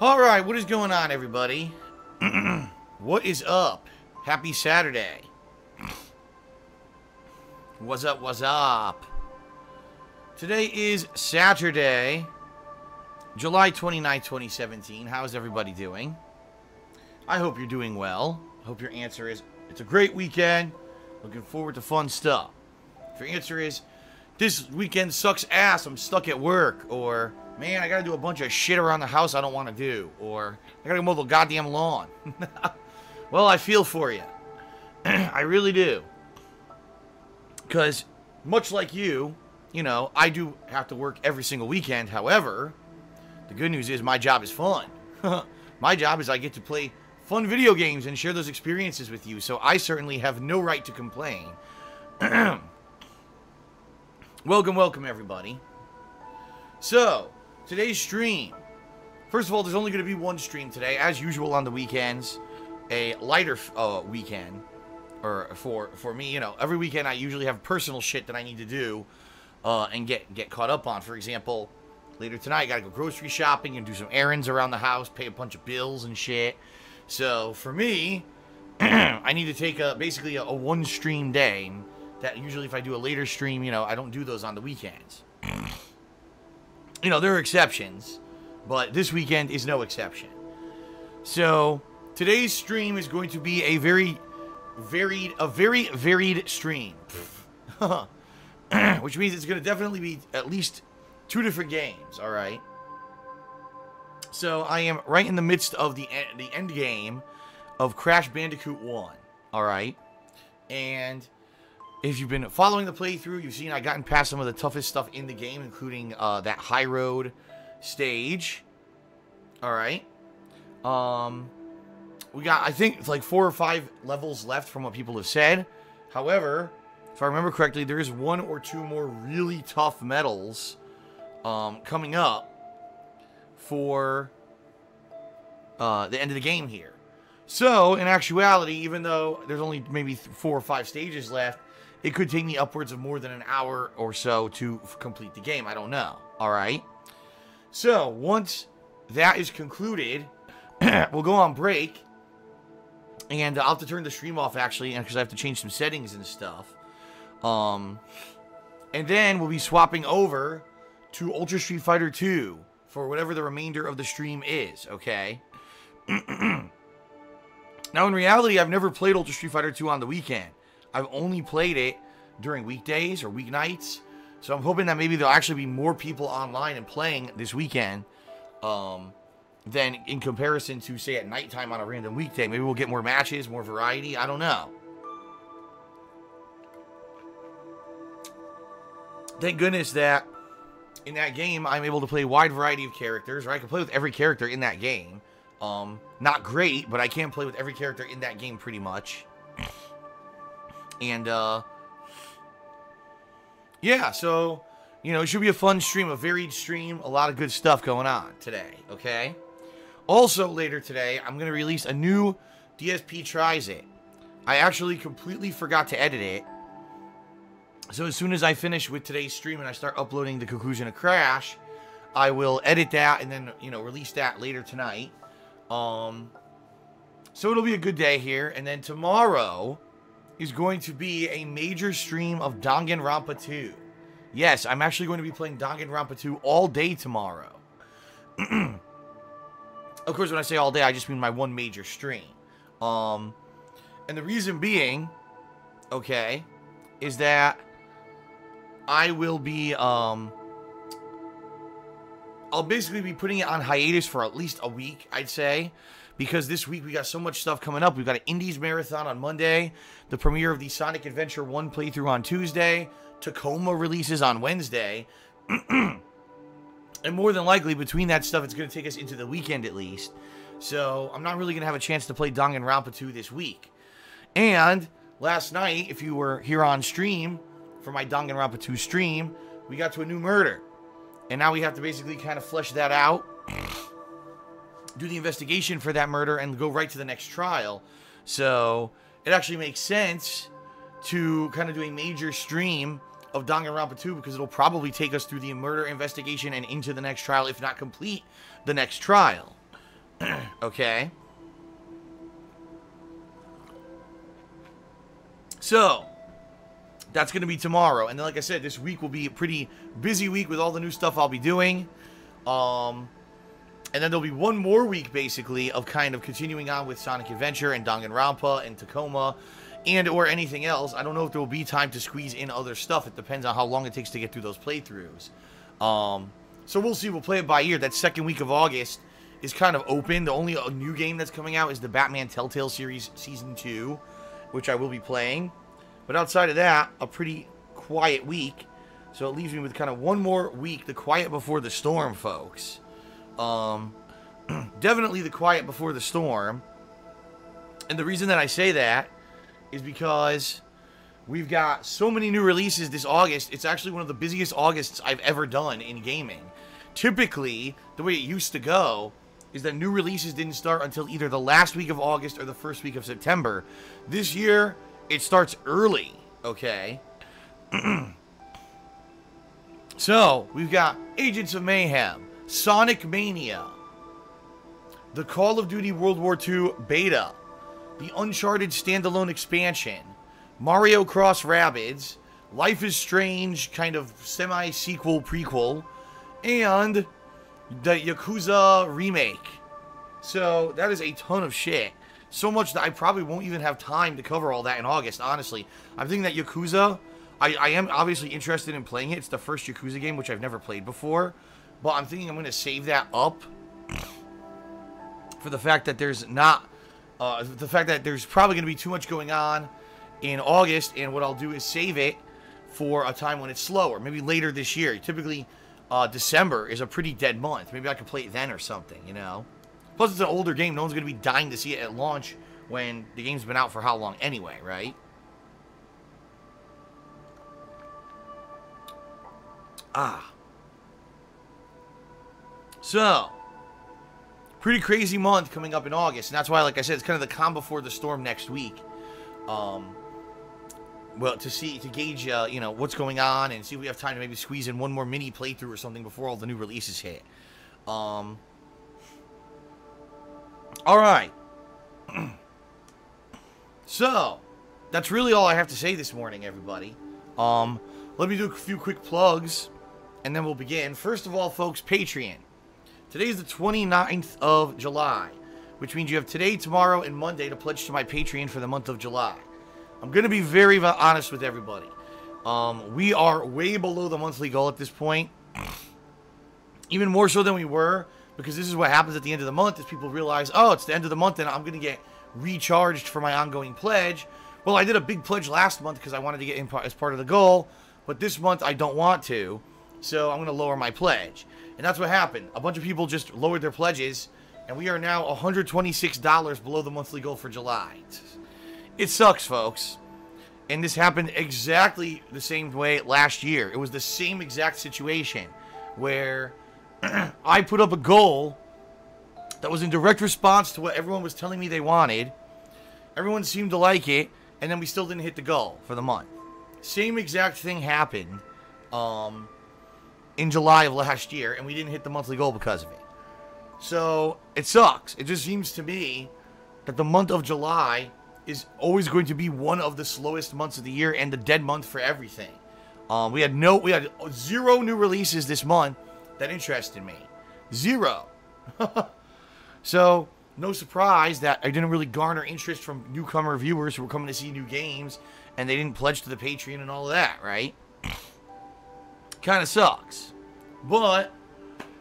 Alright, what is going on, everybody? What is up? Happy Saturday. What's up, what's up? Today is Saturday, July 29, 2017. How's everybody doing? I hope you're doing well. I hope your answer is, it's a great weekend. Looking forward to fun stuff. If your answer is, this weekend sucks ass, I'm stuck at work, or, man, I gotta do a bunch of shit around the house I don't want to do, or, I gotta mow the goddamn lawn. Well, I feel for you. I really do. Because, much like you know, I do have to work every single weekend. However, the good news is my job is fun. My job is I get to play fun video games and share those experiences with you, so I certainly have no right to complain. Welcome, everybody. So, today's stream. First of all, there's only going to be one stream today, as usual on the weekends. A lighter weekend, or for me, you know, every weekend I usually have personal shit that I need to do and get caught up on. For example, later tonight I got to go grocery shopping and do some errands around the house, pay a bunch of bills and shit. So, for me, I need to take basically a one stream day. That usually if I do a later stream, you know, I don't do those on the weekends. You know, there are exceptions, but this weekend is no exception. So, today's stream is going to be a very varied stream. Which means it's going to definitely be at least 2 different games, alright? So, I am right in the midst of the end game of Crash Bandicoot 1, alright? And if you've been following the playthrough, you've seen I've gotten past some of the toughest stuff in the game, including that high road stage. Alright. We got, I think, like 4 or 5 levels left from what people have said. However, if I remember correctly, there is 1 or 2 more really tough medals coming up for the end of the game here. So, in actuality, even though there's only maybe 4 or 5 stages left, it could take me upwards of more than an hour or so to complete the game. I don't know. Alright? So, once that is concluded, we'll go on break. And I'll have to turn the stream off, actually, because I have to change some settings and stuff. And then we'll be swapping over to Ultra Street Fighter 2 for whatever the remainder of the stream is, okay? Now, in reality, I've never played Ultra Street Fighter 2 on the weekend. I've only played it during weekdays or weeknights. So I'm hoping that maybe there'll actually be more people online and playing this weekend than in comparison to, say, at nighttime on a random weekday. Maybe we'll get more matches, more variety. I don't know. Thank goodness that in that game, I'm able to play a wide variety of characters. Right? I can play with every character in that game. Not great, but I can play with every character in that game pretty much. And, yeah, so, you know, it should be a fun stream, a varied stream, a lot of good stuff going on today, okay? Also, later today, I'm going to release a new DSP Tries It. I actually completely forgot to edit it. So as soon as I finish with today's stream and I start uploading the conclusion of Crash, I will edit that and then, you know, release that later tonight. So it'll be a good day here. And then tomorrow is going to be a major stream of Danganronpa 2. Yes, I'm actually going to be playing Danganronpa 2 all day tomorrow. Of course, when I say all day, I just mean my one major stream. And the reason being, okay, is that I will be, I'll basically be putting it on hiatus for at least a week, I'd say. Because this week we got so much stuff coming up. We've got an Indies Marathon on Monday. The premiere of the Sonic Adventure 1 playthrough on Tuesday. Tacoma releases on Wednesday. And more than likely, between that stuff, it's going to take us into the weekend at least. So, I'm not really going to have a chance to play Danganronpa 2 this week. And, last night, if you were here on stream, for my Danganronpa 2 stream, we got to a new murder. And now we have to basically kind of flesh that out. Do the investigation for that murder and go right to the next trial. So, it actually makes sense to kind of do a major stream of Danganronpa 2 because it'll probably take us through the murder investigation and into the next trial, if not complete the next trial. Okay. So, that's going to be tomorrow. And then, like I said, this week will be a pretty busy week with all the new stuff I'll be doing. And then there'll be one more week, basically, of kind of continuing on with Sonic Adventure and Danganronpa and Tacoma and or anything else. I don't know if there will be time to squeeze in other stuff. It depends on how long it takes to get through those playthroughs. So we'll see. We'll play it by ear. That second week of August is kind of open. The only new game that's coming out is the Batman Telltale series Season 2, which I will be playing. But outside of that, a pretty quiet week. So it leaves me with kind of one more week, the quiet before the storm, folks. Definitely the quiet before the storm. And the reason that I say that is because we've got so many new releases this August. It's actually one of the busiest Augusts I've ever done in gaming. Typically, the way it used to go is that new releases didn't start until either the last week of August or the first week of September. This year, it starts early, okay? So, we've got Agents of Mayhem, Sonic Mania, the Call of Duty World War II beta, the Uncharted standalone expansion, Mario Cross Rabbids, Life is Strange kind of semi-sequel prequel, and the Yakuza remake. So, that is a ton of shit. So much that I probably won't even have time to cover all that in August, honestly. I'm thinking that Yakuza, I am obviously interested in playing it. It's the first Yakuza game, which I've never played before. But I'm thinking I'm going to save that up for the fact that there's not, the fact that there's probably going to be too much going on in August. And what I'll do is save it for a time when it's slower. Maybe later this year. Typically, December is a pretty dead month. Maybe I could play it then or something, you know? Plus, it's an older game. No one's going to be dying to see it at launch when the game's been out for how long anyway, right? So, pretty crazy month coming up in August. And that's why, like I said, it's kind of the calm before the storm next week. Well, to gauge, you know, what's going on and see if we have time to maybe squeeze in one more mini playthrough or something before all the new releases hit. Alright. So, that's really all I have to say this morning, everybody. Let me do a few quick plugs, and then we'll begin. First of all, folks, Patreon. Today's the 29th of July, which means you have today, tomorrow, and Monday to pledge to my Patreon for the month of July. I'm going to be very honest with everybody. We are way below the monthly goal at this point. Even more so than we were. Because this is what happens at the end of the month, is people realize, oh, it's the end of the month and I'm going to get recharged for my ongoing pledge. Well, I did a big pledge last month because I wanted to get in as part of the goal. But this month I don't want to. So I'm going to lower my pledge. And that's what happened. A bunch of people just lowered their pledges. And we are now $126 below the monthly goal for July. It sucks, folks. And this happened exactly the same way last year. It was the same exact situation where I put up a goal that was in direct response to what everyone was telling me they wanted. Everyone seemed to like it, and then we still didn't hit the goal for the month. Same exact thing happened in July of last year, and we didn't hit the monthly goal because of it. So, it sucks. It just seems to me that the month of July is always going to be one of the slowest months of the year and the dead month for everything. We had 0 new releases this month that interested me. 0. So, no surprise that I didn't really garner interest from newcomer viewers who were coming to see new games, and they didn't pledge to the Patreon and all of that, right? Kind of sucks. But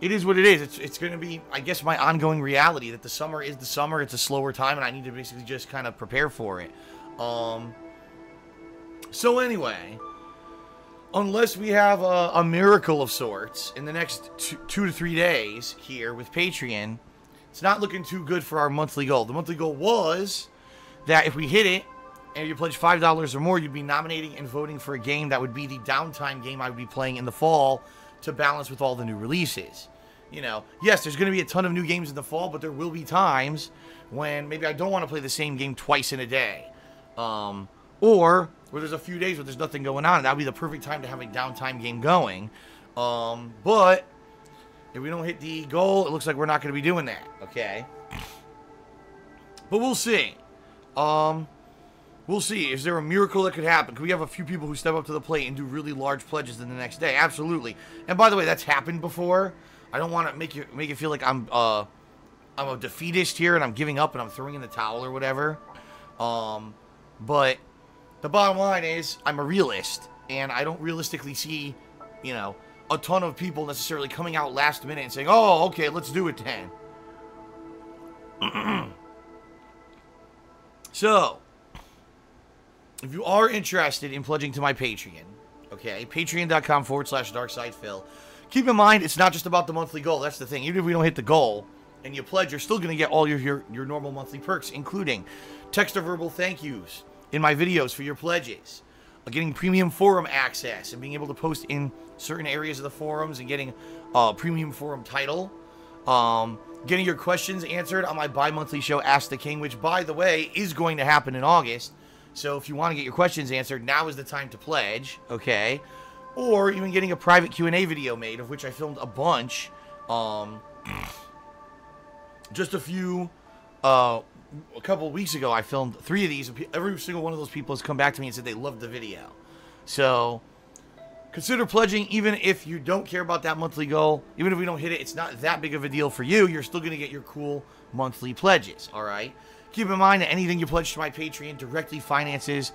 it is what it is. It's going to be, I guess, my ongoing reality that the summer is the summer. It's a slower time, and I need to basically just kind of prepare for it. So anyway, unless we have a miracle of sorts in the next 2 to 3 days here with Patreon, it's not looking too good for our monthly goal. The monthly goal was that if we hit it, and if you pledge $5 or more, you'd be nominating and voting for a game that would be the downtime game I would be playing in the fall to balance with all the new releases. You know, yes, there's going to be a ton of new games in the fall, but there will be times when maybe I don't want to play the same game twice in a day. Or where there's a few days where there's nothing going on, and that would be the perfect time to have a downtime game going. But If we don't hit the goal, it looks like we're not going to be doing that, okay? But we'll see. We'll see. Is there a miracle that could happen? Could we have a few people who step up to the plate and do really large pledges in the next day? Absolutely. And by the way, that's happened before. I don't want to make it feel like I'm a defeatist here and I'm giving up and I'm throwing in the towel or whatever. But the bottom line is I'm a realist, and I don't realistically see, you know, a ton of people necessarily coming out last minute and saying, "Oh, okay, let's do it then." So, if you are interested in pledging to my Patreon, okay, patreon.com/darksidephil, keep in mind, it's not just about the monthly goal. That's the thing. Even if we don't hit the goal and you pledge, you're still going to get all your normal monthly perks, including text or verbal thank yous in my videos for your pledges, getting premium forum access and being able to post in certain areas of the forums and getting a premium forum title, getting your questions answered on my bi-monthly show, Ask the King, which, by the way, is going to happen in August. So if you want to get your questions answered, now is the time to pledge, okay? Or even getting a private Q&A video made, of which I filmed a bunch. Just a couple weeks ago, I filmed 3 of these. Every single one of those people has come back to me and said they loved the video. So consider pledging, even if you don't care about that monthly goal. Even if we don't hit it, it's not that big of a deal for you. You're still going to get your cool monthly pledges, all right? Keep in mind that anything you pledge to my Patreon directly finances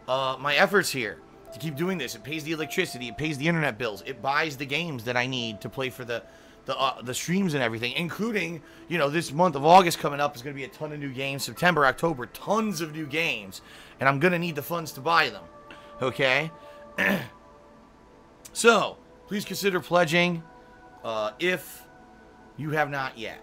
my efforts here to keep doing this. It pays the electricity. It pays the internet bills. It buys the games that I need to play for the streams and everything, including, you know, this month of August coming up is going to be a ton of new games. September, October, tons of new games. And I'm going to need the funds to buy them. Okay? So, please consider pledging if you have not yet.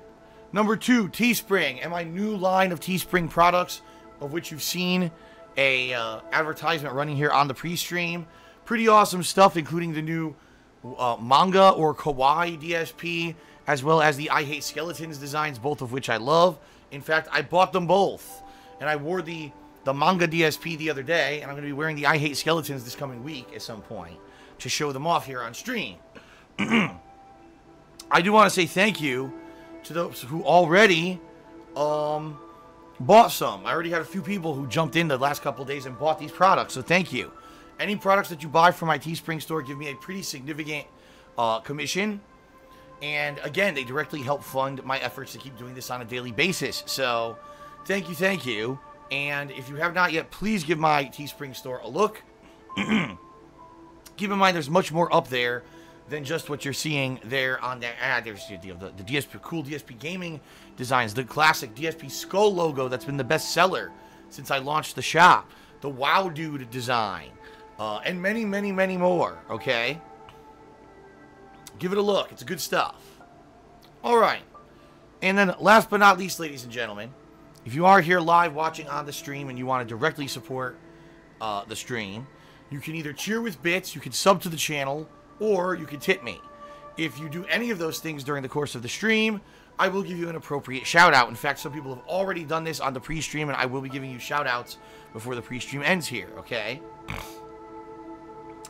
Number 2, Teespring, and my new line of Teespring products, of which you've seen a advertisement running here on the pre-stream. Pretty awesome stuff, including the new manga or kawaii DSP, as well as the I Hate Skeletons designs, both of which I love. In fact, I bought them both, and I wore the manga DSP the other day, and I'm going to be wearing the I Hate Skeletons this coming week at some point to show them off here on stream. I do want to say thank you to those who already bought some. I already had a few people who jumped in the last couple of days and bought these products, so thank you. Any products that you buy from my Teespring store give me a pretty significant commission. And again, they directly help fund my efforts to keep doing this on a daily basis. So, thank you, thank you. And if you have not yet, please give my Teespring store a look. Keep in mind, there's much more up there than just what you're seeing there on that ad. There's the DSP, cool DSPGaming designs, the classic DSP skull logo that's been the best seller since I launched the shop, the Wow Dude design, and many, many, many more, okay? Give it a look. It's good stuff. All right. And then last but not least, ladies and gentlemen, if you are here live watching on the stream and you want to directly support the stream, you can either cheer with bits, you can sub to the channel, or you can tip me. If you do any of those things during the course of the stream, I will give you an appropriate shout out. In fact, some people have already done this on the pre-stream, and I will be giving you shout outs before the pre-stream ends here, okay?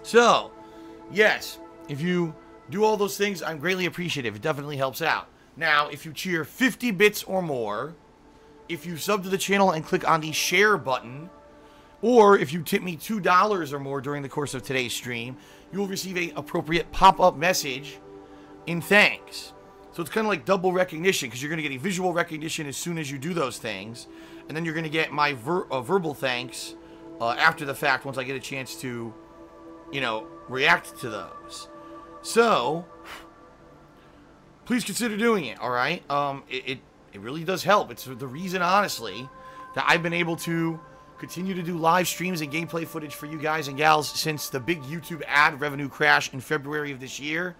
So, yes, if you do all those things, I'm greatly appreciative. It definitely helps out. Now, if you cheer 50 bits or more, if you sub to the channel and click on the share button, or if you tip me $2 or more during the course of today's stream, you will receive an appropriate pop-up message in thanks. So it's kind of like double recognition, because you're going to get a visual recognition as soon as you do those things, and then you're going to get my verbal thanks after the fact once I get a chance to, you know, react to those. So, please consider doing it, all right? It really does help. It's the reason, honestly, that I've been able to continue to do live streams and gameplay footage for you guys and gals since the big YouTube ad revenue crash in February of this year.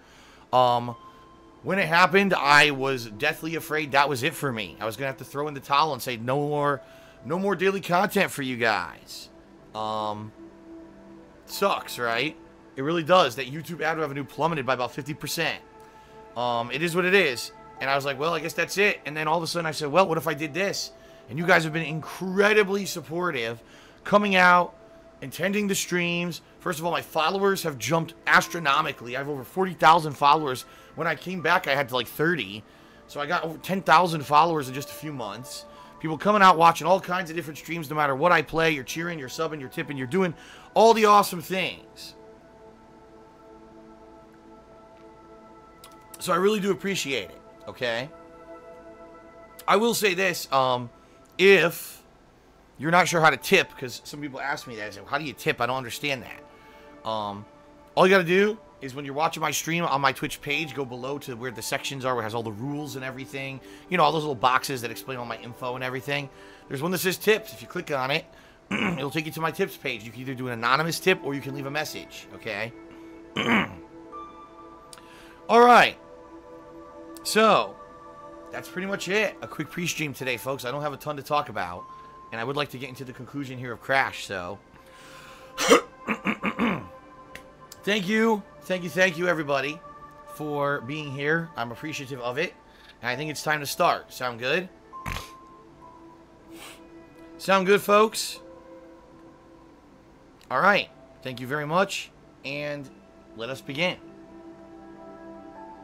When it happened, I was deathly afraid that was it for me. I was going to have to throw in the towel and say no more daily content for you guys. Sucks, right? It really does. That YouTube ad revenue plummeted by about 50%. It is what it is. And I was like, well, I guess that's it. And then all of a sudden I said, well, what if I did this? And you guys have been incredibly supportive, coming out, attending the streams. First of all, my followers have jumped astronomically. I have over 40,000 followers. When I came back, I had like 30. So I got over 10,000 followers in just a few months. People coming out watching all kinds of different streams, no matter what I play. You're cheering, you're subbing, you're tipping, you're doing all the awesome things. So I really do appreciate it, okay? I will say this, if you're not sure how to tip, because some people ask me that, I say, how do you tip? I don't understand that. All you got to do is when you're watching my stream on my Twitch page, go below to where the sections are, where it has all the rules and everything. You know, all those little boxes that explain all my info and everything. There's one that says tips. If you click on it, it'll take you to my tips page. You can either do an anonymous tip or you can leave a message, okay? All right. So, that's pretty much it. A quick pre-stream today, folks. I don't have a ton to talk about. And I would like to get into the conclusion here of Crash, so... Thank you, everybody, for being here. I'm appreciative of it. And I think it's time to start. Sound good? Sound good, folks? Alright. Thank you very much. And let us begin.